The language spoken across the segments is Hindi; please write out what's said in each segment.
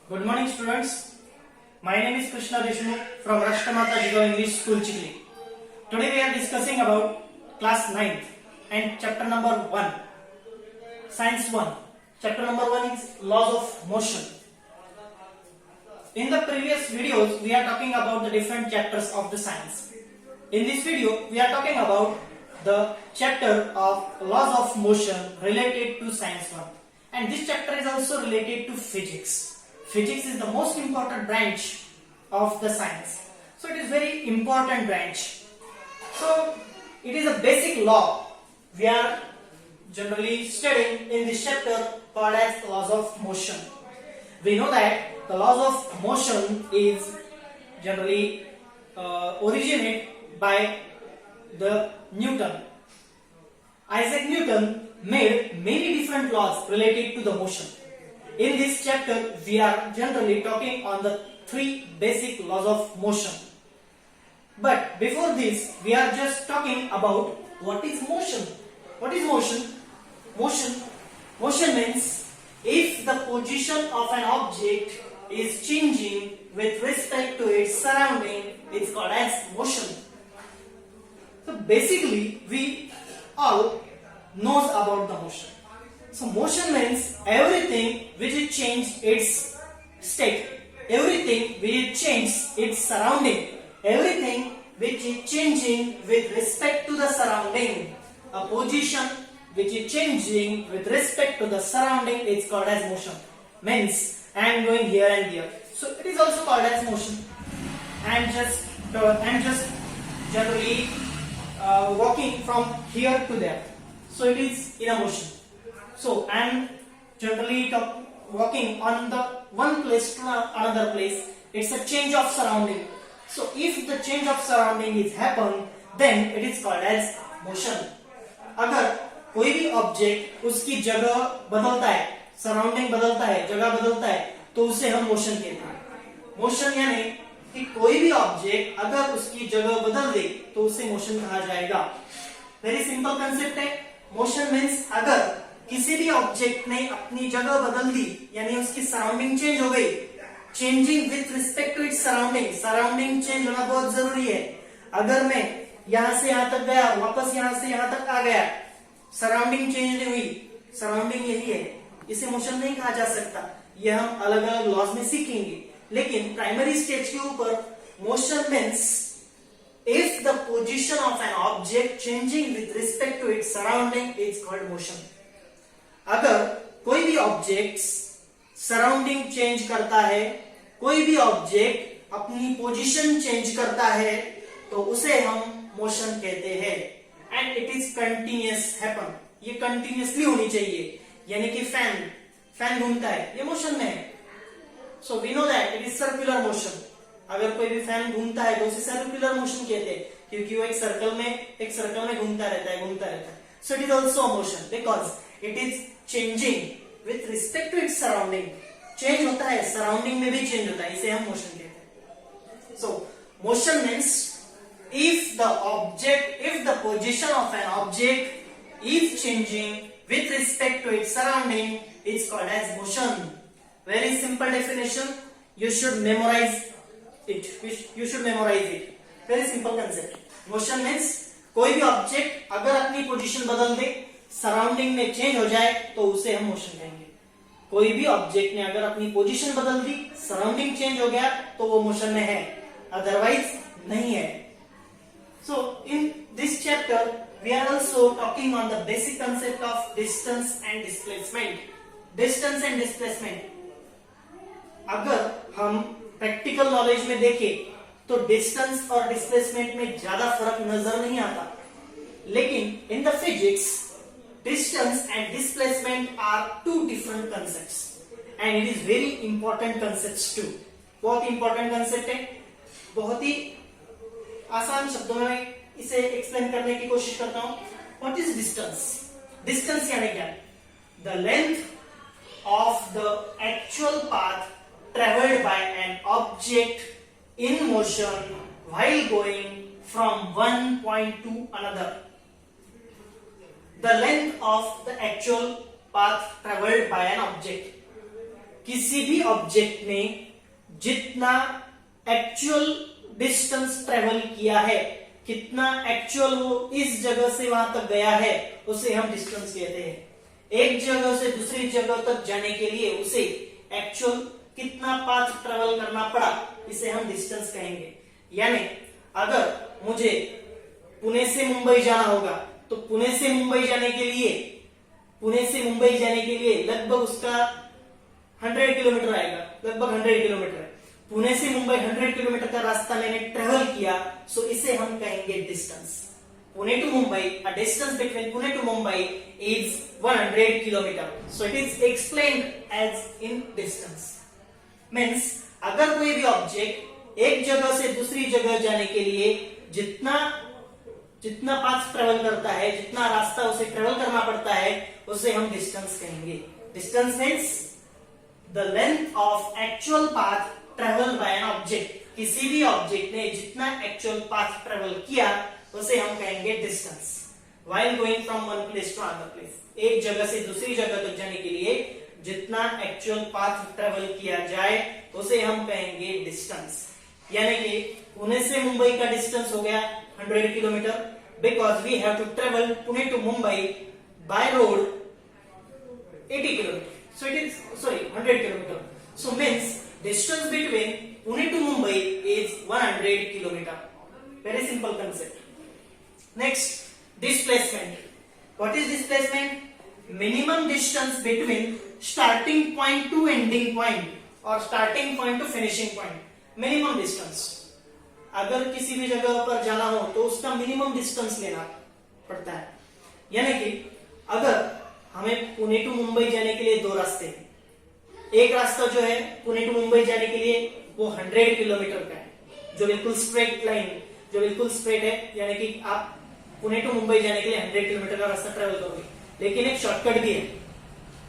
Good morning, students. My name is Krishna Deshmukh from Rashtamata Jigaon English School, Chikli. Today we are discussing about class 9th and chapter number 1, Science 1. Chapter number 1 is laws of motion. In the previous videos, we are talking about the different chapters of the science. In this video, we are talking about the chapter of laws of motion related to Science 1. And this chapter is also related to physics. Physics is the most important branch of the science. So it is very important branch. So it is a basic law we are generally studying in this chapter called as laws of motion. We know that the laws of motion is generally originated by the Newton. Isaac Newton made many different laws related to the motion. In this chapter, we are generally talking on the three basic laws of motion. But before this, we are just talking about what is motion. What is motion? Motion means if the position of an object is changing with respect to its surrounding, it's called as motion. So basically, we all knows about the motion. So motion means everything which it changes its state, everything which it changes its surrounding, everything which is changing with respect to the surrounding. A position which is changing with respect to the surrounding is called as motion. Means I am going here and there, so it is also called as motion. I am just generally walking from here to there, so it is in a motion. So I am generally walking on the one place to another place. It's a change of surrounding. So if the change of surrounding is happen, then it is called as motion. अगर कोई भी ऑब्जेक्ट उसकी जगह बदलता है, सराउंडिंग बदलता है, जगह बदलता है, तो उसे हम मोशन कहते हैं. मोशन यानी कि कोई भी ऑब्जेक्ट अगर उसकी जगह बदल दे तो उसे मोशन कहा जाएगा. वेरी सिंपल कंसेप्ट है. मोशन मीन्स अगर किसी भी ऑब्जेक्ट ने अपनी जगह बदल दी, यानी उसकी सराउंडिंग चेंज हो गई. Changing with respect to its surrounding. Surrounding change होना बहुत जरूरी है. अगर मैं यहां से यहां तक गया, वापस यहां से यहां तक आ गया, सराउंडिंग चेंज नहीं हुई, सराउंडिंग यही है, इसे मोशन नहीं कहा जा सकता. यह हम अलग अलग लॉज में सीखेंगे. लेकिन प्राइमरी स्टेज के ऊपर motion means if the position of an object changing with respect to its surrounding is called motion. अगर कोई भी ऑब्जेक्ट सराउंडिंग चेंज करता है, कोई भी ऑब्जेक्ट अपनी पोजीशन चेंज करता है, तो उसे हम मोशन कहते हैं. And it is continuous happen. ये कंटिन्यूअसली होनी चाहिए. यानी कि फैन घूमता है, ये मोशन में है. So we know that it is circular motion. अगर कोई भी फैन घूमता है तो उसे सर्कुलर मोशन कहते हैं, क्योंकि वो एक सर्कल में घूमता रहता है. So it is also motion because it is changing with respect to its surrounding. Change होता है, सराउंडिंग में भी चेंज होता है, इसे हम मोशन कहते हैं. सो motion means if the position of an object is changing with respect to its surrounding, it's called as motion. Very simple definition. You should memorize it. Very simple concept. Motion means कोई भी ऑब्जेक्ट अगर अपनी पोजीशन बदल दे, सराउंडिंग में चेंज हो जाए, तो उसे हम मोशन कहेंगे. कोई भी ऑब्जेक्ट ने अगर अपनी पोजीशन बदल दी, सराउंडिंग चेंज हो गया, तो वो मोशन में है, अदरवाइज नहीं है. So in this chapter we are also talking on the basic concept of distance and displacement. Distance and displacement. अगर हम प्रैक्टिकल नॉलेज में देखें तो डिस्टेंस और डिस्प्लेसमेंट में ज्यादा फर्क नजर नहीं आता. लेकिन in the physics distance and displacement are two different concepts and it is very important concepts too. बहुत इंपॉर्टेंट कंसेप्ट है. बहुत ही आसान शब्दों में इसे एक्सप्लेन करने की कोशिश करता हूं. What is distance? डिस्टेंस यानी क्या? The length of the actual path travelled by an object in motion while going from one point two another. The length of the actual path traveled by an object. किसी भी ऑब्जेक्ट ने जितना एक्चुअल डिस्टेंस ट्रेवल किया है, कितना एक्चुअल वो इस जगह से वहां तक गया है, उसे हम डिस्टेंस कहते हैं। एक जगह से दूसरी जगह तक जाने के लिए उसे एक्चुअल कितना पाथ ट्रेवल करना पड़ा, इसे हम डिस्टेंस कहेंगे। यानी अगर मुझे पुणे से मुंबई जाना होगा तो पुणे से मुंबई जाने के लिए लगभग उसका 100 किलोमीटर आएगा, लगभग 100 किलोमीटर। पुणे से मुंबई 100 किलोमीटर का रास्ता मैंने ट्रेवल किया, सो इसे हम कहेंगे distance. Pune to Mumbai, a distance between Pune to Mumbai is 100 kilometer. So it is explained as in distance. Means अगर कोई भी ऑब्जेक्ट एक जगह से दूसरी जगह जाने के लिए जितना पाथ ट्रेवल करता है, जितना रास्ता उसे ट्रेवल करना पड़ता है, उसे हम डिस्टेंस कहेंगे। Distance means the length of actual path travel by an object. किसी भी ऑब्जेक्ट ने जितना एक्चुअल पाथ ट्रेवल किया उसे हम कहेंगे distance. While going from one place to another place, एक जगह से दूसरी जगह तक जाने के लिए जितना एक्चुअल पाथ ट्रेवल किया जाए उसे हम कहेंगे डिस्टेंस। यानी कि पुणे से मुंबई का डिस्टेंस हो गया 100 kilometre, because we have to travel Pune to Mumbai by road 80 kilometre, so it is 100 kilometre. So means distance between Pune to Mumbai is 100 kilometer. Very simple concept. Next, displacement. What is displacement? Minimum distance between starting point to ending point or starting point to finishing point. Minimum distance. अगर किसी भी जगह पर जाना हो तो उसका मिनिमम डिस्टेंस लेना पड़ता है। यानी कि अगर हमें पुणे टू मुंबई जाने के लिए दो रास्ते हैं, एक रास्ता जो है पुणे टू मुंबई जाने के लिए वो 100 किलोमीटर का है, जो बिल्कुल स्ट्रेट लाइन, जो बिल्कुल स्ट्रेट है, यानी कि आप पुणे टू मुंबई जाने के लिए 100 किलोमीटर का रास्ता ट्रेवल करोगे। लेकिन एक शॉर्टकट भी है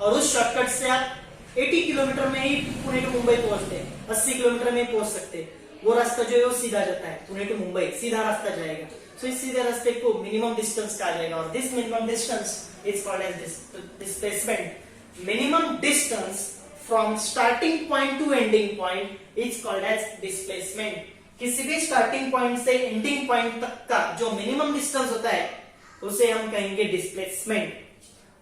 और उस शॉर्टकट से आप 80 किलोमीटर में ही पुणे टू मुंबई पहुंचते हैं, 80 किलोमीटर में पहुंच सकते हैं। वो रास्ता जो है वो सीधा जाता है, पुणे टू मुंबई सीधा रास्ता जाएगा। सो इस सीधे रास्ते को मिनिमम डिस्टेंस कहा जाएगा और this minimum distance is called as displacement. Minimum distance from starting point to ending point is called as displacement. किसी भी स्टार्टिंग पॉइंट से एंडिंग पॉइंट तक का जो मिनिमम डिस्टेंस होता है उसे हम कहेंगे डिस्प्लेसमेंट।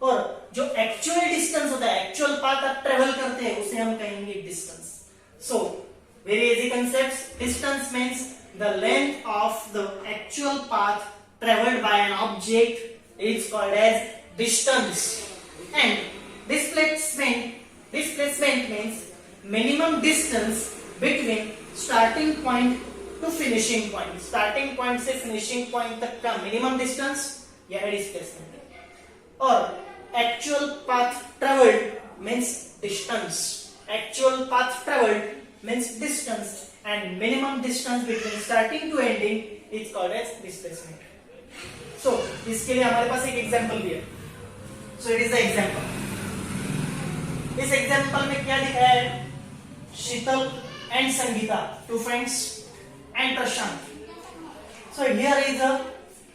और जो एक्चुअल डिस्टेंस होता है, एक्चुअल पाथ आप ट्रेवल करते हैं, उसे हम कहेंगे distance. So very easy concept. Distance means the length of the actual path travelled by an object is called as distance. And displacement means minimum distance between starting point to finishing point. Starting point से finishing point तक का minimum distance यह है displacement। और actual path traveled means distance. Actual path traveled means distance and minimum distance between starting to ending is called as displacement. So इसके लिए हमारे पास एक example भी है। So it is the example. इस एग्जाम्पल में क्या दिखाया है? Sheetal and Sangeeta, two friends, and Prashant. So here is a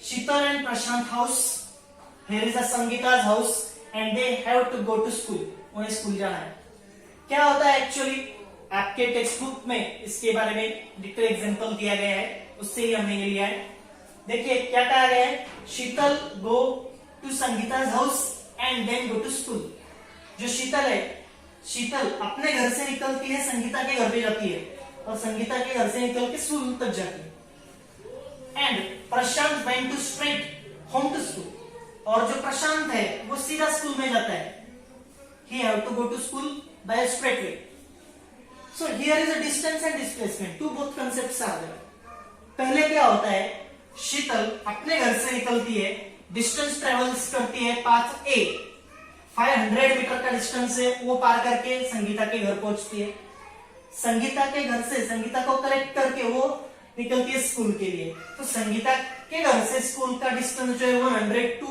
Sheetal and Prashant house, here is a Sangeeta's house and they have to go to school. उन्हें स्कूल जाना है। क्या होता है एक्चुअली? आपके टेक्स्ट बुक में इसके बारे में डिटेल एग्जाम्पल दिया गया है, उससे ही हमने ये लिया है। देखिए क्या कहा गया है, Sheetal go to Sangeeta's house and then go to school. जो शीतल है, शीतल अपने घर से निकलती है, संगीता के घर पे जाती है, और संगीता के घर से निकल के स्कूल तक जाती है। And Prashant went to straight home to school, और जो प्रशांत है वो सीधा स्कूल में जाता है। He have to go to school by straight way. So here is a distance and displacement, two both concepts are there. पहले क्या होता है, शीतल अपने घर से निकलती है, डिस्टेंस ट्रेवल्स करती है पाथ ए, 500 मीटर का डिस्टेंस है, वो पार करके संगीता के घर पहुंचती है। संगीता के घर से संगीता को कलेक्ट करके वो निकलती है स्कूल के लिए। तो संगीता के घर से स्कूल का डिस्टेंस जो है 100 to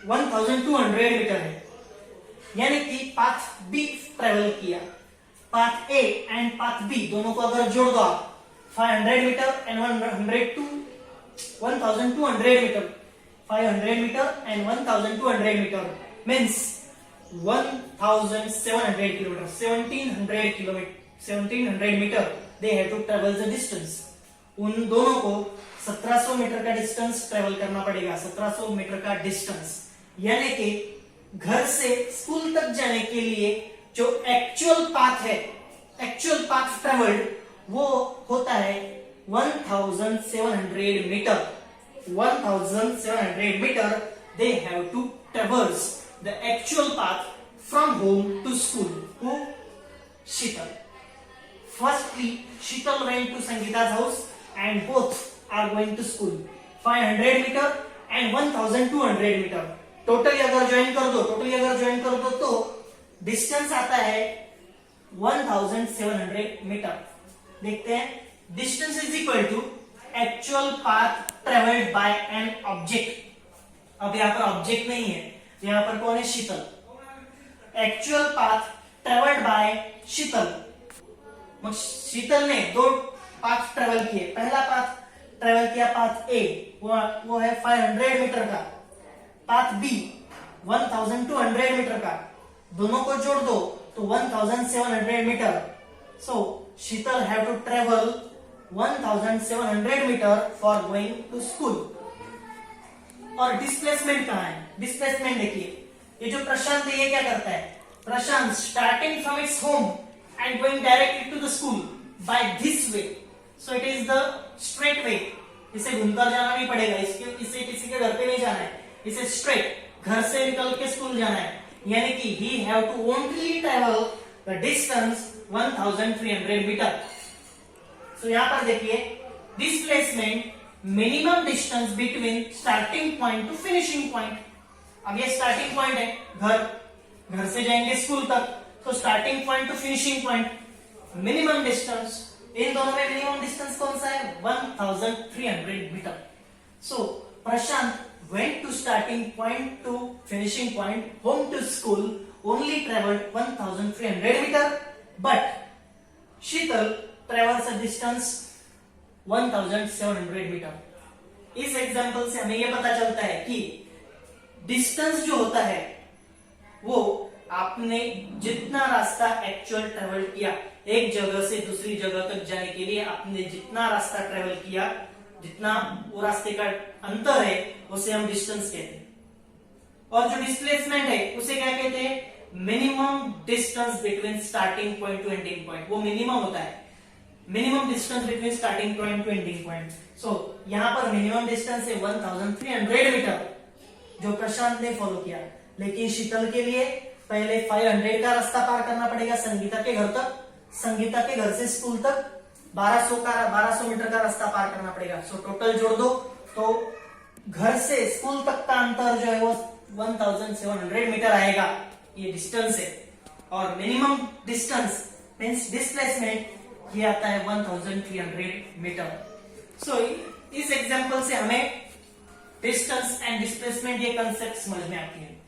1200 मीटर है। यानी कि पाथ बी ट्रेवल किया। Path A and path B दोनों को अगर जोड़ दो आप, 500 metre and 100 to 1200 metre, 500 metre and 1200 metre means 1700 kilometers, 1700 meter they have to travel the distance. उन दोनों को 1700 मीटर का डिस्टेंस ट्रेवल करना पड़ेगा, 1700 मीटर का डिस्टेंस, यानी कि घर से स्कूल तक जाने के लिए जो एक्चुअल पाथ है, एक्चुअल पाथ ट्रेवल्ड वो होता है 1700 metre. 1700 metre they have to traverse the actual path from home to school. Who? Shital. Firstly, Shital went to Sangeeta's house and both are going to school. 500 meter and 1200 meter. Totally अगर ज्वाइन कर दो तो डिस्टेंस आता है 1700 मीटर. देखते हैं, distance is equal to actual path travelled by an object. अब यहाँ पर ऑब्जेक्ट नहीं है, यहाँ पर कौन है? शीतल. एक्चुअल पाथ ट्रेवल्ड बाय शीतल. शीतल ने दो पाथ ट्रेवल किए. पहला पाथ ट्रेवल किया पाथ ए, वो है 500 मीटर का. पाथ बी 1200 मीटर का. दोनों को जोड़ दो तो 1700 metre. So Sheetal have to travel 1700 metre for going to school. और डिस्प्लेसमेंट कहाँ है? डिस्प्लेसमेंट देखिए, ये जो प्रशांत है ये क्या करता है? Prashant starting from its home and going directly to the school by this way. So it is the straight way. इसे घूमकर जाना नहीं पड़ेगा, इसे किसी के घर पे नहीं जाना है, इसे स्ट्रेट घर से निकल के स्कूल जाना है. यानी कि he have to only travel the distance 1300 metre. So यहां पर देखिए, displacement minimum distance between starting point to finishing point. अब ये स्टार्टिंग पॉइंट है घर से जाएंगे स्कूल तक, तो starting point to finishing point minimum distance. इन दोनों में मिनिमम डिस्टेंस कौन सा है? 1300 metre. So Prashant went to starting point to finishing point, home to school, only traveled 1300 meter, but Sheetal travels a distance 1700 meter. इस एग्जांपल से हमें यह पता चलता है कि डिस्टेंस जो होता है वो आपने जितना रास्ता एक्चुअल ट्रेवल किया, एक जगह से दूसरी जगह तक जाने के लिए आपने जितना रास्ता ट्रेवल किया, जितना वो रास्ते का अंतर है, उसे हम डिस्टेंस कहते हैं. और जो डिस्प्लेसमेंट है उसे क्या कहते हैं? Minimum distance between starting point to ending point. वो मिनिमम होता है, minimum distance between starting point to ending point. So यहां पर मिनिमम डिस्टेंस है 1300 मीटर जो प्रशांत ने फॉलो किया. लेकिन शीतल के लिए पहले 500 का रास्ता पार करना पड़ेगा संगीता के घर तक. संगीता के घर से स्कूल तक 1200 मीटर का रास्ता पार करना पड़ेगा. सो टोटल जोड़ दो तो घर से स्कूल तक का अंतर जो है वो 1700 मीटर आएगा. ये डिस्टेंस है. और मिनिमम डिस्टेंस मींस डिस्प्लेसमेंट ये आता है 1300 मीटर. सो इस एग्जांपल से हमें डिस्टेंस एंड डिस्प्लेसमेंट ये कंसेप्ट समझ में आती है.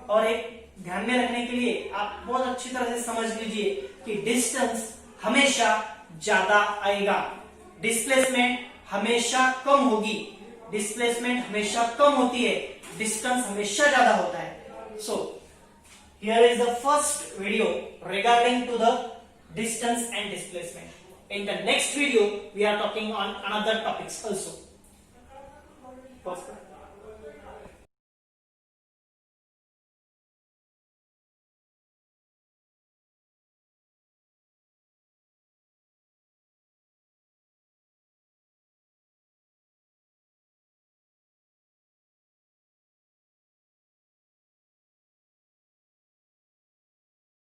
और एक ध्यान में रखने के लिए आप बहुत अच्छी तरह से समझ लीजिए कि डिस्टेंस हमेशा ज्यादा आएगा, डिस्प्लेसमेंट हमेशा कम होगी. डिस्प्लेसमेंट हमेशा कम होती है, डिस्टेंस हमेशा ज्यादा होता है. So here is the first video regarding to the distance and displacement. In the next video we are talking on another topics also.